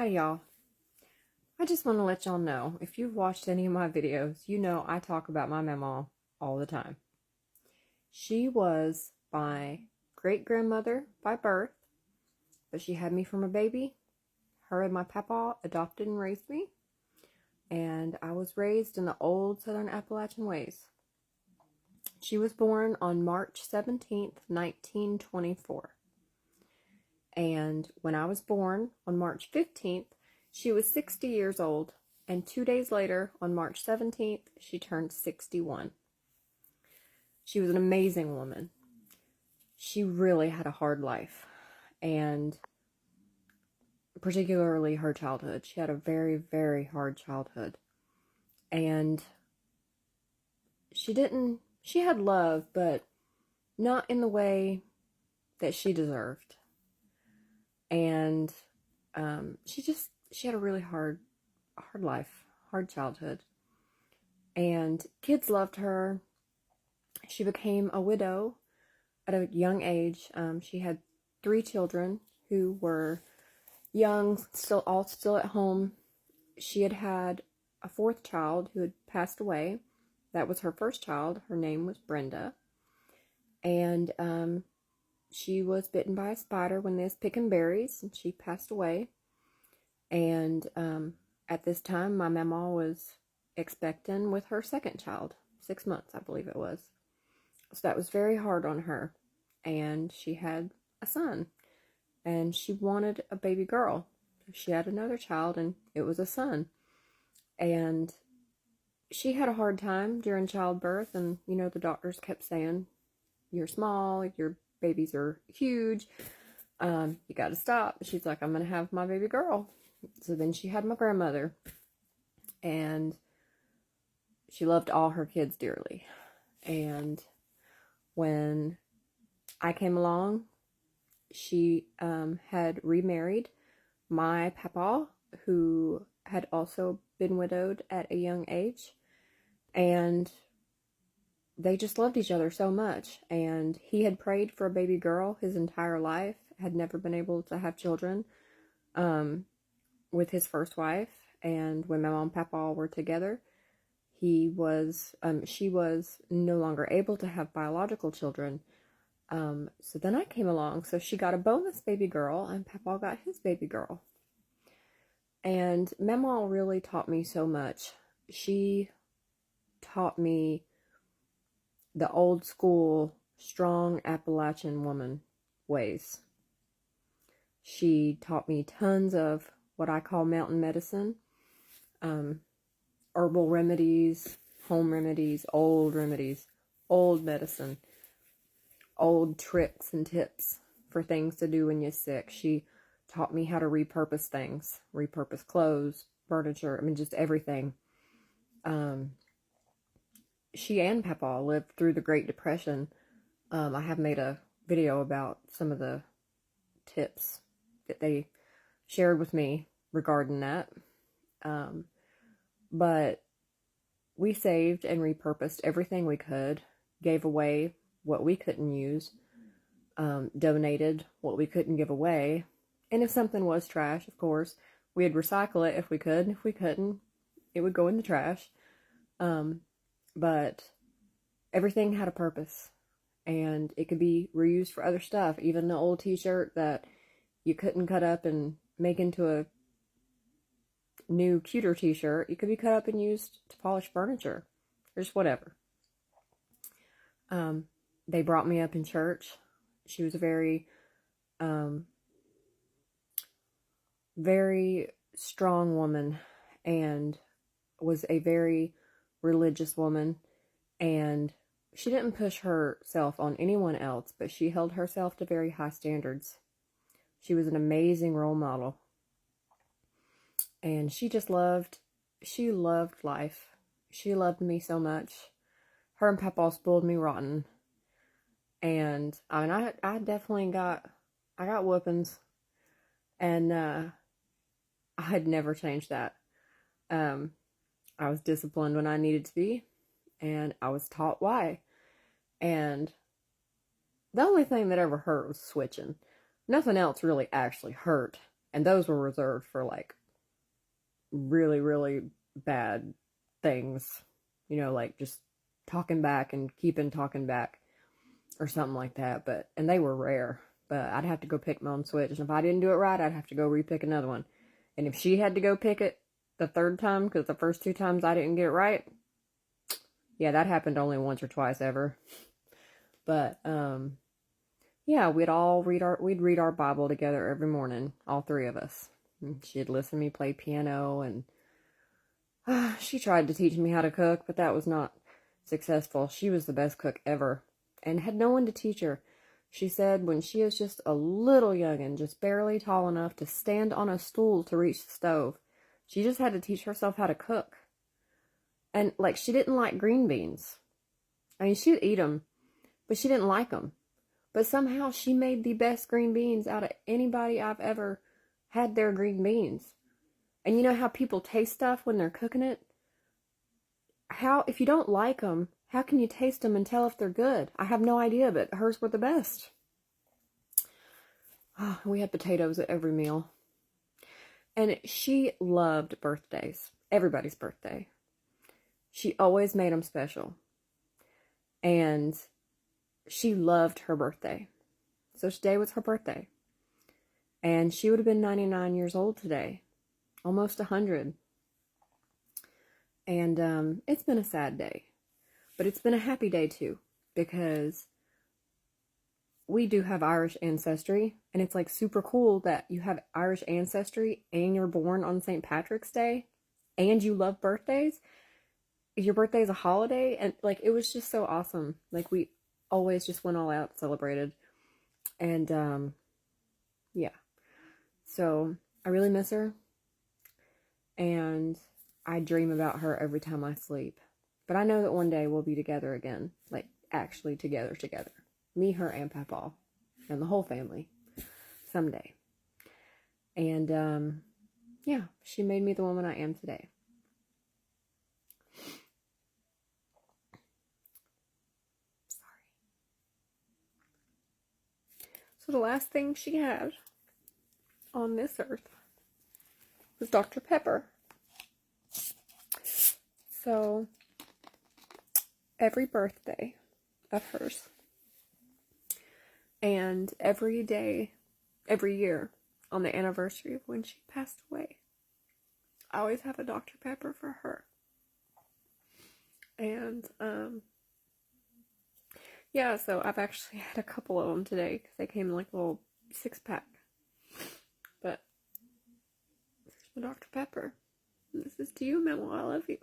Hi y'all. I just want to let y'all know, if you've watched any of my videos, you know I talk about my mamaw all the time. She was my great-grandmother by birth, but she had me from a baby. Her and my papaw adopted and raised me, and I was raised in the old Southern Appalachian ways. She was born on March 17th, 1924. And when I was born on March 15th, she was 60 years old, and 2 days later, on March 17th, she turned 61. She was an amazing woman. She really had a hard life, and particularly her childhood. She had a very, very hard childhood. And she had love, but not in the way that she deserved. And she had a really hard life, hard childhood. And kids loved her. She became a widow at a young age. She had 3 children who were young, still at home. She had a 4th child who had passed away. That was her first child. Her name was Brenda. And she was bitten by a spider when they was picking berries, and she passed away. And at this time, my mamaw was expecting with her second child, 6 months, I believe it was. So that was very hard on her. And she had a son, and she wanted a baby girl. She had another child, and it was a son. And she had a hard time during childbirth, and the doctors kept saying, "You're small, your babies are huge, you gotta stop." She's like, "I'm gonna have my baby girl." So then she had my grandmother, and she loved all her kids dearly. And when I came along, she had remarried my papaw, who had also been widowed at a young age, and they just loved each other so much. And he had prayed for a baby girl his entire life, had never been able to have children with his first wife. And when Mamaw and Papaw were together, she was no longer able to have biological children. So then I came along. So she got a bonus baby girl, and Papaw got his baby girl. And Mamaw really taught me so much. She taught me the old school, strong Appalachian woman ways. She taught me tons of what I call mountain medicine, herbal remedies, home remedies, old medicine, old tricks and tips for things to do when you're sick. She taught me how to repurpose things, repurpose clothes, furniture, just everything. She and Papaw lived through the Great Depression. I have made a video about some of the tips that they shared with me regarding that. But we saved and repurposed everything we could, gave away what we couldn't use, donated what we couldn't give away. And if something was trash, of course, we'd recycle it if we could. If we couldn't, it would go in the trash. But everything had a purpose, and it could be reused for other stuff. Even the old t-shirt that you couldn't cut up and make into a new, cuter t-shirt, it could be cut up and used to polish furniture, or just whatever. They brought me up in church. She was a very, very strong woman, and was a very religious woman, and she didn't push herself on anyone else, but she held herself to very high standards. She was an amazing role model, and she loved life. She loved me so much. Her and Papaw spoiled me rotten, and I definitely got whoopings, and I'd never change that. I was disciplined when I needed to be, and I was taught why. And the only thing that ever hurt was switching. Nothing else really actually hurt. And those were reserved for like really, really bad things, you know, like just talking back and keeping talking back or something like that. And they were rare, but I'd have to go pick my own switch. And if I didn't do it right, I'd have to go repick another one. And if she had to go pick it the third time, because the first 2 times I didn't get it right, yeah, that happened only once or twice ever. But, yeah, we'd read our Bible together every morning, all 3 of us. And she'd listen to me play piano, and she tried to teach me how to cook, but that was not successful. She was the best cook ever and had no one to teach her. She said when she was just a little youngin', just barely tall enough to stand on a stool to reach the stove, she just had to teach herself how to cook. And, like, she didn't like green beans. I mean, she'd eat them, but she didn't like them. But somehow she made the best green beans out of anybody I've ever had their green beans. And you know how people taste stuff when they're cooking it? If you don't like them, how can you taste them and tell if they're good? I have no idea, but hers were the best. Oh, we had potatoes at every meal. And she loved birthdays. Everybody's birthday. She always made them special. And she loved her birthday. So today was her birthday. And she would have been 99 years old today. Almost 100. And it's been a sad day. But it's been a happy day too. Because we do have Irish ancestry. And it's like super cool that you have Irish ancestry and you're born on St. Patrick's Day. And you love birthdays. Your birthday is a holiday. And like, it was just so awesome. Like, we always just went all out, celebrated. And yeah. So I really miss her. And I dream about her every time I sleep. But I know that one day we'll be together again. Like, actually together. Me, her, and Papaw. And the whole family. Someday. And, yeah. She made me the woman I am today. Sorry. So the last thing she had on this earth was Dr. Pepper. So, every birthday of hers, and every day, every year, on the anniversary of when she passed away, I always have a Dr. Pepper for her. And, yeah, so I've actually had a couple of them today, because they came in like a little 6-pack. But, here's my Dr. Pepper. And this is to you, Mamaw. I love you.